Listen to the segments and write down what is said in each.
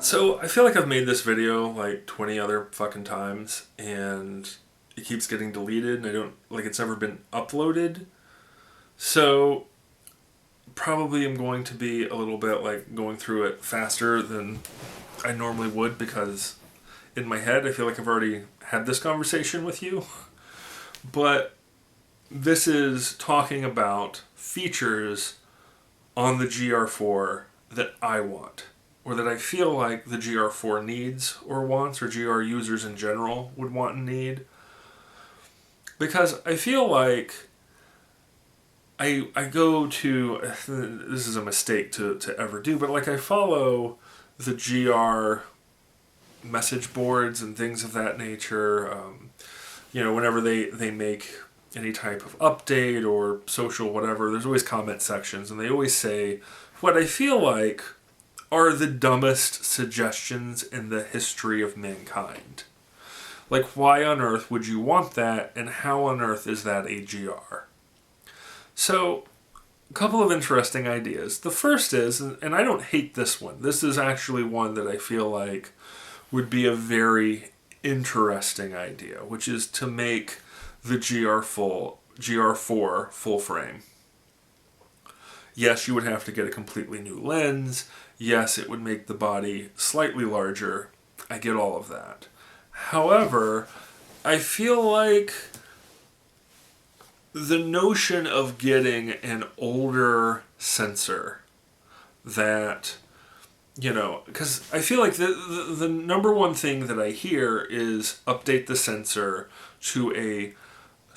So I feel like I've made this video like 20 other fucking times and it keeps getting deleted and I don't like it's never been uploaded. So probably I'm going to be a little bit like going through it faster than I normally would because in my head I feel like I've already had this conversation with you. But this is talking about features on the GR4 that I want, or that I feel like the GR4 needs or wants, or GR users in general would want and need. Because I feel like I go to, this is a mistake to ever do, but like I follow the GR message boards and things of that nature. Whenever they make any type of update or social whatever, there's always comment sections, and they always say what I feel like are the dumbest suggestions in the history of mankind. Like, why on earth would you want that, and how on earth is that a GR? So, a couple of interesting ideas. The first is, and I don't hate this one, this is actually one that I feel like would be a very interesting idea, which is to make the GR4 full frame. Yes, you would have to get a completely new lens. Yes, it would make the body slightly larger. I get all of that. However, I feel like the notion of getting an older sensor that, because I feel like the number one thing that I hear is update the sensor to a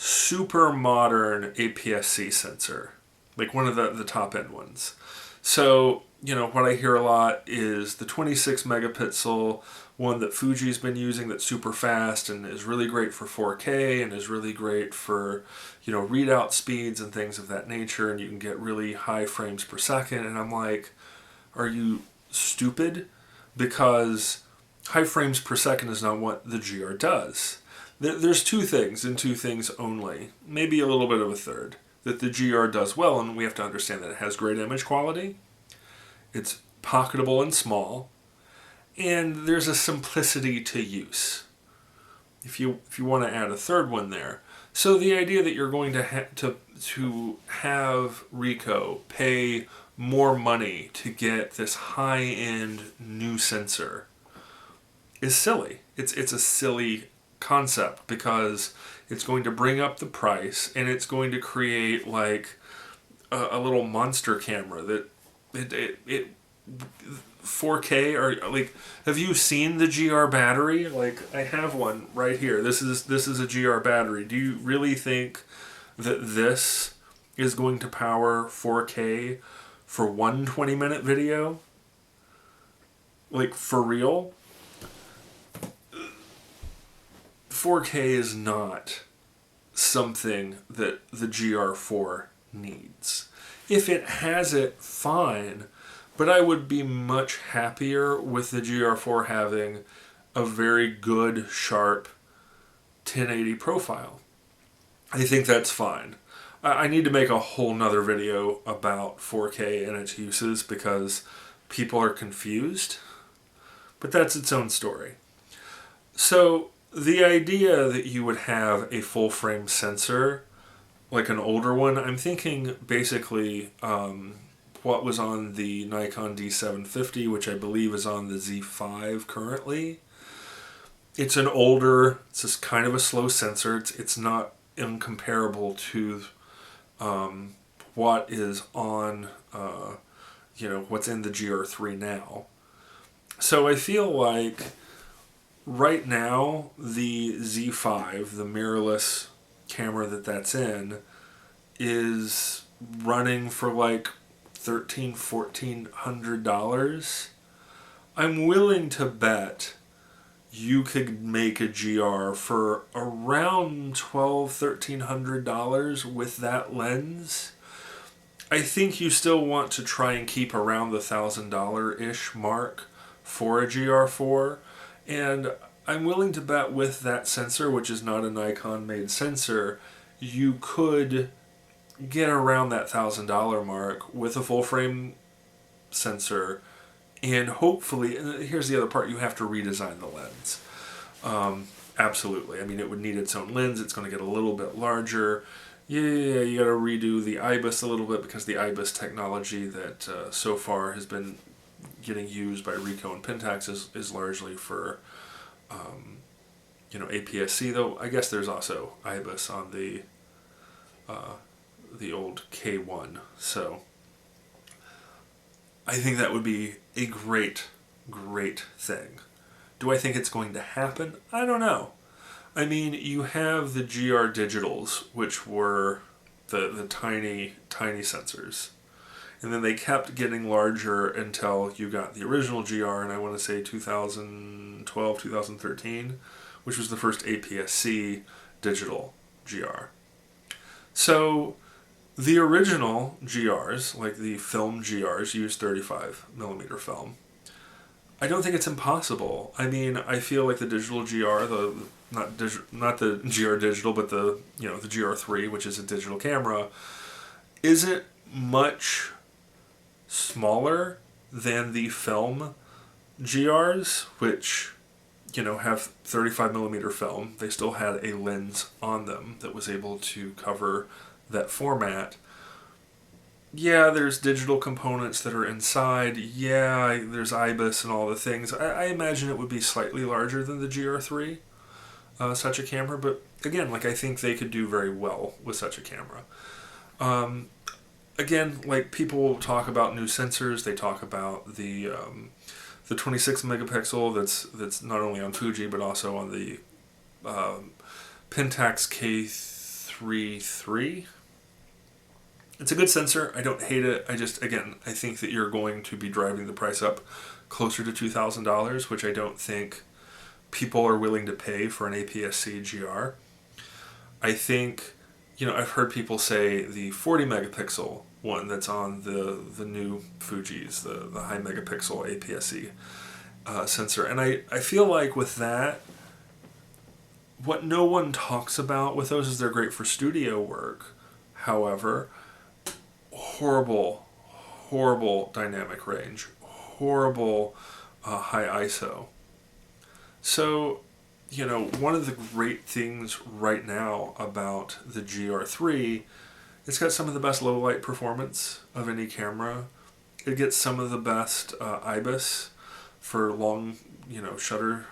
super modern APS-C sensor, like one of the top end ones. So, what I hear a lot is the 26 megapixel one that Fuji's been using that's super fast and is really great for 4K and is really great for, readout speeds and things of that nature, and you can get really high frames per second. And I'm like, are you stupid? Because high frames per second is not what the GR does. There's two things, and two things only, maybe a little bit of a third, that the GR does well, and we have to understand that it has great image quality, it's pocketable and small, and there's a simplicity to use. If you want to add a third one there. So the idea that you're going to have Ricoh pay more money to get this high-end new sensor is silly. It's a silly concept because it's going to bring up the price and it's going to create like a little monster camera that it 4K, or like, have you seen the GR battery? Like, I have one right here. This is a GR battery. Do you really think that this is going to power 4K for one 20-minute video? Like, for real? 4K is not something that the GR4 needs. If it has it, fine, but I would be much happier with the GR4 having a very good, sharp 1080 profile. I think that's fine. I need to make a whole nother video about 4K and its uses because people are confused, but that's its own story. So the idea that you would have a full frame sensor, like an older one, I'm thinking basically what was on the Nikon D750, which I believe is on the Z5 currently. It's an older, it's just kind of a slow sensor. It's not incomparable to what is on, what's in the GR3 now. So I feel like right now the Z5, the mirrorless camera that's in, is running for like $1,400. I'm willing to bet you could make a GR for around $1,200-$1,300 with that lens. I think you still want to try and keep around the $1,000-ish mark for a GR4, and I'm willing to bet with that sensor, which is not a Nikon made sensor, you could get around that $1,000 mark with a full frame sensor And hopefully, and here's the other part, you have to redesign the lens. Absolutely. I mean, it would need its own lens. It's going to get a little bit larger. Yeah, you got to redo the IBIS a little bit because the IBIS technology that so far has been getting used by Ricoh and Pentax is largely for, APS-C. Though I guess there's also IBIS on the old K1. So I think that would be a great, great thing. Do I think it's going to happen? I don't know. I mean, you have the GR digitals, which were the tiny, tiny sensors. And then they kept getting larger until you got the original GR, and I want to say 2012, 2013, which was the first APS-C digital GR. So the original GRs, like the film GRs, used 35 millimeter film. I don't think it's impossible. I mean, I feel like the digital GR, not the GR digital, but the GR IV, which is a digital camera, isn't much smaller than the film GRs, which have 35 millimeter film. They still had a lens on them that was able to cover that format. Yeah, there's digital components that are inside. Yeah, there's IBIS and all the things. I imagine it would be slightly larger than the GR3, such a camera. But again, I think they could do very well with such a camera. Again, people talk about new sensors. They talk about the 26 megapixel that's not only on Fuji but also on the Pentax K3 III. It's a good sensor. I don't hate it. I think that you're going to be driving the price up closer to $2,000, which I don't think people are willing to pay for an APS-C GR. I think, I've heard people say the 40 megapixel one that's on the new Fujis, the high megapixel APS-C sensor. And I feel like with that, what no one talks about with those is they're great for studio work. However, horrible dynamic range, horrible high ISO. So, one of the great things right now about the GR3, it's got some of the best low light performance of any camera. It gets some of the best IBIS for long, shutter,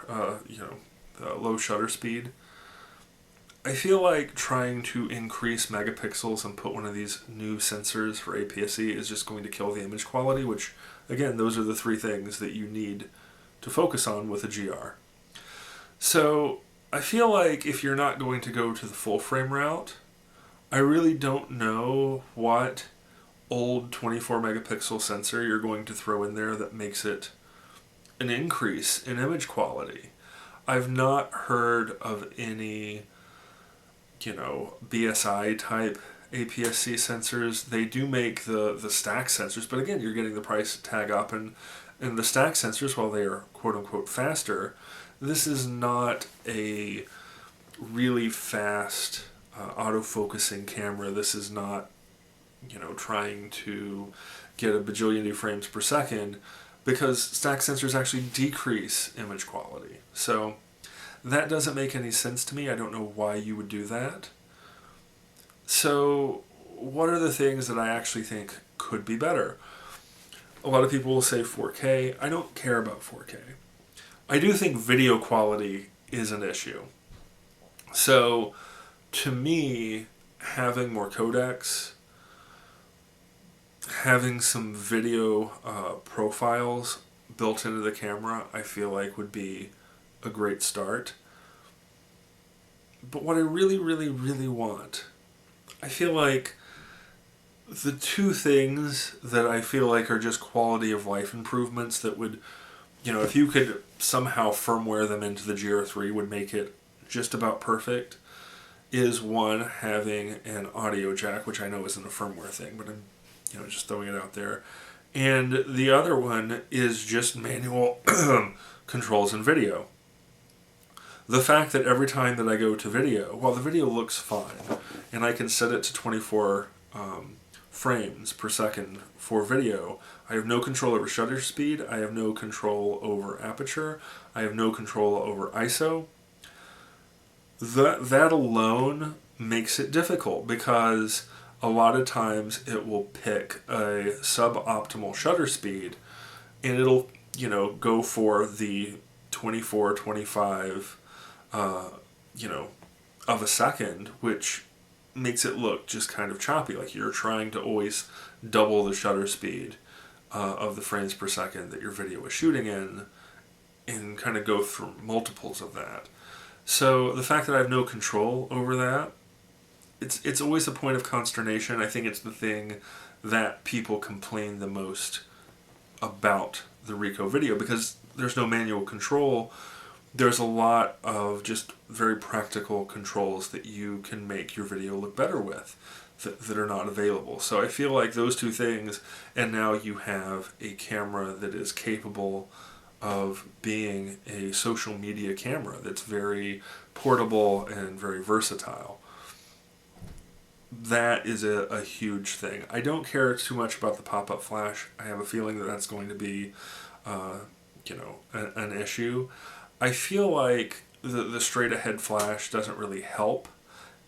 low shutter speed. I feel like trying to increase megapixels and put one of these new sensors for APS-C is just going to kill the image quality, which, again, those are the three things that you need to focus on with a GR. So I feel like if you're not going to go to the full frame route, I really don't know what old 24 megapixel sensor you're going to throw in there that makes it an increase in image quality. I've not heard of any BSI type APS-C sensors. They do make the stack sensors, but again, you're getting the price tag up, and the stack sensors, while they are quote-unquote faster, this is not a really fast autofocusing camera. This is not trying to get a bajillion new frames per second, because stack sensors actually decrease image quality. So that doesn't make any sense to me. I don't know why you would do that. So what are the things that I actually think could be better? A lot of people will say 4K. I don't care about 4K. I do think video quality is an issue. So to me, having more codecs, having some video profiles built into the camera, I feel like would be a great start. But what I really, really, really want, I feel like the two things that I feel like are just quality of life improvements that would, if you could somehow firmware them into the GR3 would make it just about perfect, is one, having an audio jack, which I know isn't a firmware thing, but I'm just throwing it out there. And the other one is just manual controls in video. The fact that every time that I go to video, while the video looks fine, and I can set it to 24 frames per second for video. I have no control over shutter speed. I have no control over aperture. I have no control over ISO. That alone makes it difficult because a lot of times it will pick a suboptimal shutter speed and it'll, go for the 24, 25, you know, of a second, which makes it look just kind of choppy. Like you're trying to always double the shutter speed of the frames per second that your video is shooting in and kind of go through multiples of that. So the fact that I have no control over that, it's always a point of consternation. I think it's the thing that people complain the most about the Ricoh video because there's no manual control. There's a lot of just very practical controls that you can make your video look better with that are not available. So I feel like those two things, and now you have a camera that is capable of being a social media camera that's very portable and very versatile. That is a huge thing. I don't care too much about the pop-up flash. I have a feeling that that's going to be, an issue. I feel like the straight ahead flash doesn't really help,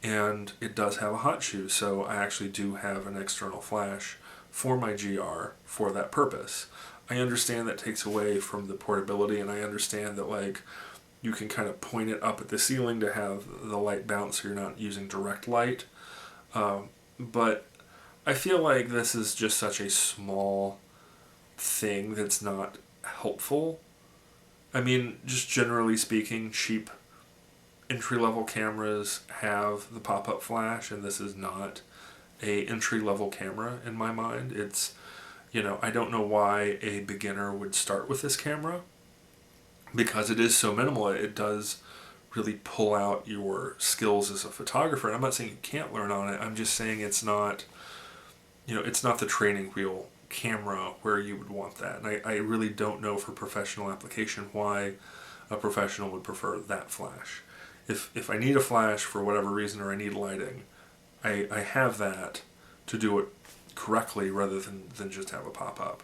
and it does have a hot shoe, so I actually do have an external flash for my GR for that purpose. I understand that takes away from the portability, and I understand that like you can kind of point it up at the ceiling to have the light bounce so you're not using direct light. But I feel like this is just such a small thing that's not helpful. I mean, just generally speaking, cheap entry-level cameras have the pop-up flash, and this is not a entry-level camera in my mind. It's, I don't know why a beginner would start with this camera because it is so minimal. It does really pull out your skills as a photographer. And I'm not saying you can't learn on it. I'm just saying it's not, it's not the training wheel camera where you would want that. And I really don't know for professional application why a professional would prefer that flash. If I need a flash for whatever reason or I need lighting, I have that to do it correctly rather than just have a pop-up.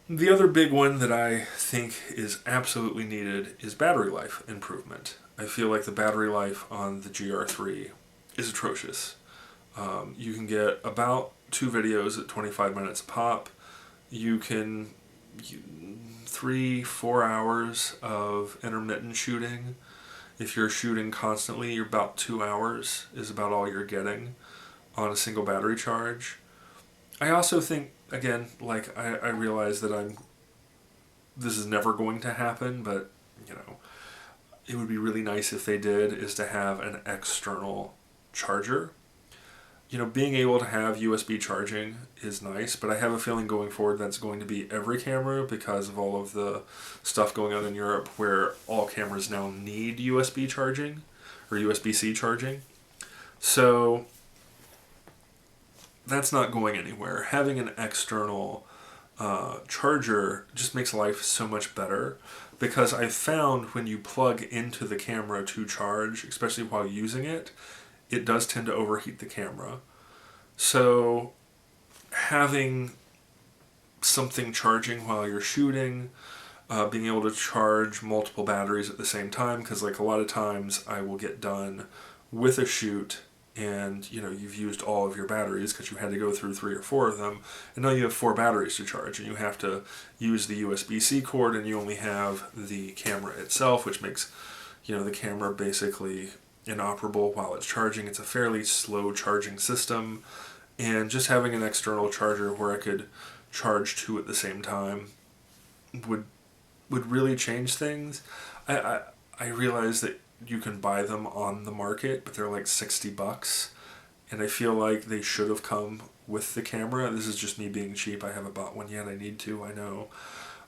The other big one that I think is absolutely needed is battery life improvement. I feel like the battery life on the GR3 is atrocious. You can get about 2 videos at 25 minutes a pop. You can 3-4 hours of intermittent shooting. If you're shooting constantly, you're about 2 hours is about all you're getting on a single battery charge. I also think, again, like I realize that this is never going to happen, but it would be really nice if they did, is to have an external charger. Being able to have USB charging is nice, but I have a feeling going forward that's going to be every camera because of all of the stuff going on in Europe where all cameras now need USB charging or USB-C charging. So that's not going anywhere. Having an external charger just makes life so much better because I found when you plug into the camera to charge, especially while using it, it does tend to overheat the camera. So having something charging while you're shooting, being able to charge multiple batteries at the same time, because like a lot of times I will get done with a shoot and you've used all of your batteries because you had to go through 3 or 4 of them, and now you have 4 batteries to charge, and you have to use the USB-C cord, and you only have the camera itself, which makes the camera basically inoperable while it's charging. It's a fairly slow charging system, and just having an external charger where I could charge 2 at the same time would really change things. I realize that you can buy them on the market, but they're like $60, and I feel like they should have come with the camera. This is just me being cheap. I haven't bought one yet. I need to, I know.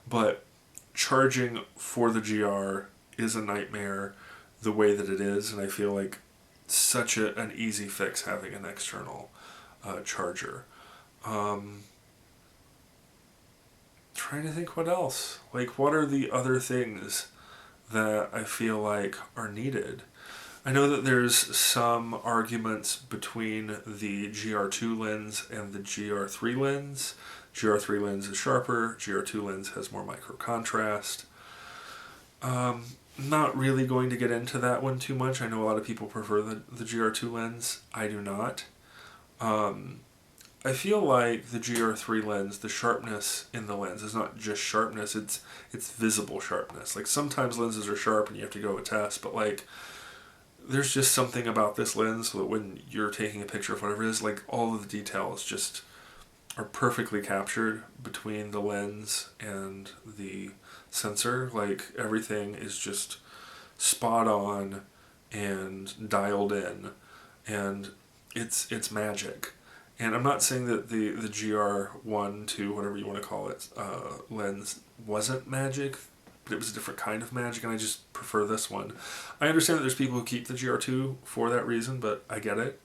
But charging for the GR is a nightmare the way that it is, and I feel like such an easy fix having an external charger. Trying to think what else. Like, what are the other things that I feel like are needed? I know that there's some arguments between the GR2 lens and the GR3 lens. GR3 lens is sharper, GR2 lens has more micro contrast. Not really going to get into that one too much. I know a lot of people prefer the GR2 lens. I do not. I feel like the GR3 lens, the sharpness in the lens is not just sharpness, it's visible sharpness. Like sometimes lenses are sharp and you have to go a test, but like there's just something about this lens that when you're taking a picture of whatever it is, like all of the details just are perfectly captured between the lens and the sensor. Like everything is just spot on and dialed in, and it's magic. And I'm not saying that the GR1, 2, whatever you want to call it, lens wasn't magic, but it was a different kind of magic, and I just prefer this one. I understand that there's people who keep the GR2 for that reason, but I get it.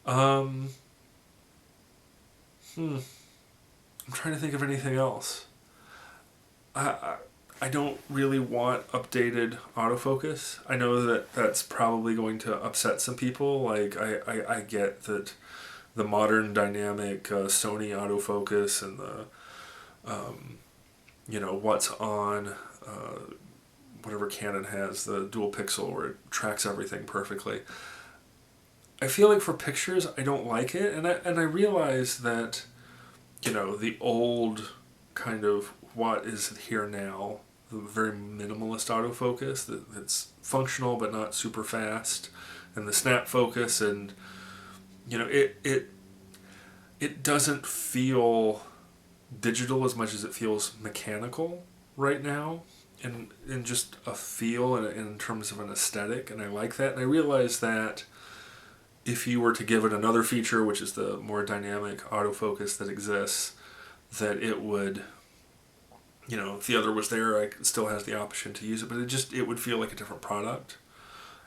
I'm trying to think of anything else. I don't really want updated autofocus. I know that that's probably going to upset some people. Like, I get that the modern dynamic Sony autofocus and the, what's on whatever Canon has, the dual pixel where it tracks everything perfectly. I feel like for pictures, I don't like it. And I realize that, the old kind of what is here now, the very minimalist autofocus that's functional but not super fast, and the snap focus, and it doesn't feel digital as much as it feels mechanical right now, and in just a feel and in terms of an aesthetic, and I like that. And I realize that if you were to give it another feature, which is the more dynamic autofocus that exists, that it would, if the other was there, I still has the option to use it, but it would feel like a different product.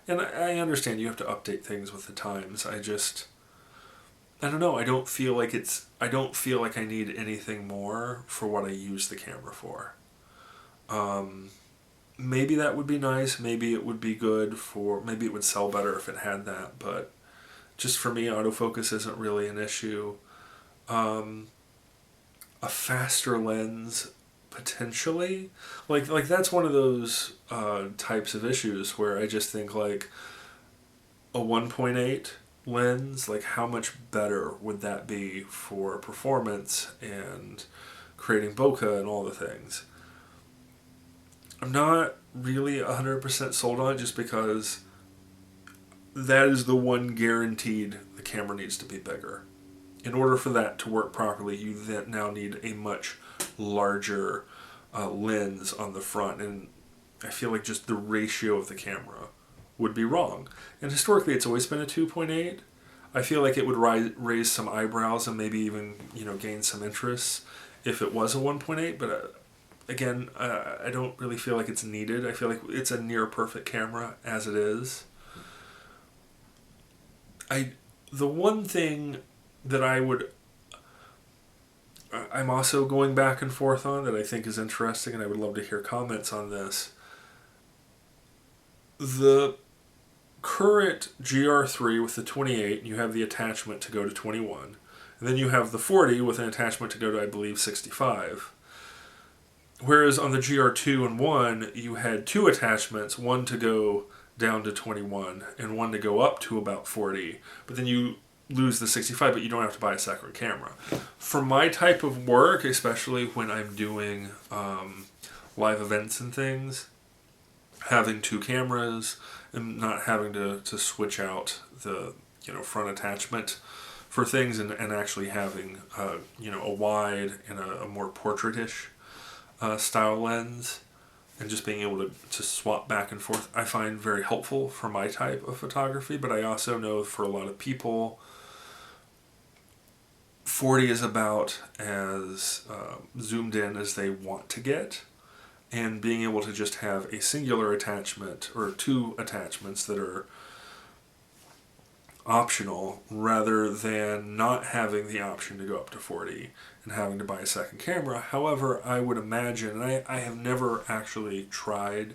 And I understand you have to update things with the times. I don't know. I don't feel like I need anything more for what I use the camera for. Maybe that would be nice. Maybe it would be good maybe it would sell better if it had that, but just for me, autofocus isn't really an issue. A faster lens, potentially. Like that's one of those types of issues where I just think like a 1.8 lens, like how much better would that be for performance and creating bokeh and all the things. I'm not really 100% sold on it just because that is the one guaranteed the camera needs to be bigger. In order for that to work properly, you then now need a much larger lens on the front, and I feel like just the ratio of the camera would be wrong. And historically, it's always been a 2.8. I feel like it would raise some eyebrows and maybe even gain some interest if it was a 1.8. But again, I don't really feel like it's needed. I feel like it's a near perfect camera as it is. The one thing that I'm also going back and forth on that I think is interesting, and I would love to hear comments on this. The current GR3 with the 28, and you have the attachment to go to 21, and then you have the 40 with an attachment to go to, I believe, 65. Whereas on the GR2 and 1, you had two attachments, one to go down to 21 and one to go up to about 40, but then you lose the 65, but you don't have to buy a second camera. For my type of work, especially when I'm doing live events and things, having two cameras and not having to switch out the front attachment for things, and actually having a wide and a more portraitish style lens, and just being able to swap back and forth, I find very helpful for my type of photography. But I also know for a lot of people, 40 is about as zoomed in as they want to get, and being able to just have a singular attachment or two attachments that are optional rather than not having the option to go up to 40 and having to buy a second camera. However, I would imagine, and I have never actually tried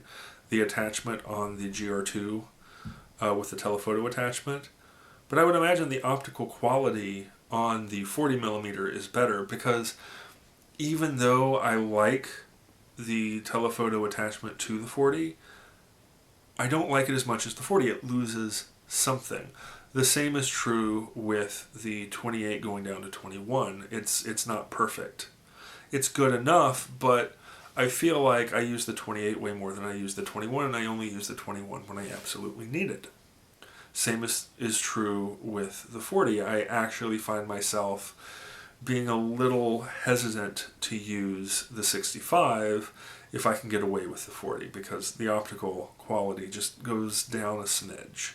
the attachment on the GR2 with the telephoto attachment. But I would imagine the optical quality on the 40mm is better, because even though I like the telephoto attachment to the 40, I don't like it as much as the 40. It loses something. The same is true with the 28 going down to 21. It's not perfect. It's good enough, but I feel like I use the 28 way more than I use the 21, and I only use the 21 when I absolutely need it. Same is true with the 40. I actually find myself being a little hesitant to use the 65 if I can get away with the 40, because the optical quality just goes down a smidge.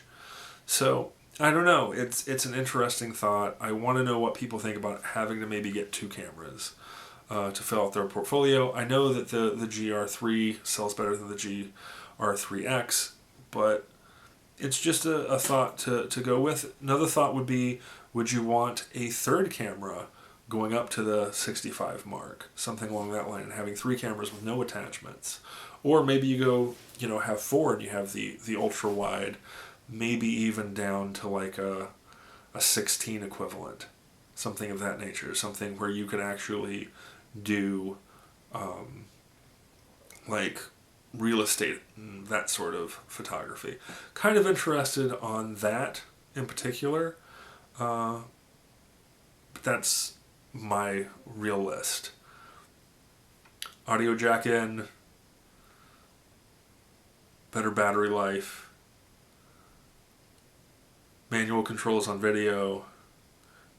So, I don't know. It's an interesting thought. I want to know what people think about having to maybe get two cameras to fill out their portfolio. I know that the GR3 sells better than the GR3X, but it's just a thought to go with. Another thought would be, would you want a third camera going up to the 65 mark? Something along that line, and having three cameras with no attachments. Or maybe you go, have four and you have the ultra wide, maybe even down to like a 16 equivalent. Something of that nature. Something where you could actually do like real estate and that sort of photography. Kind of interested on that in particular, but that's my real list. Audio jack in, better battery life, manual controls on video.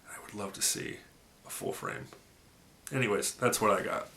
I would love to see a full frame. Anyways, that's what I got.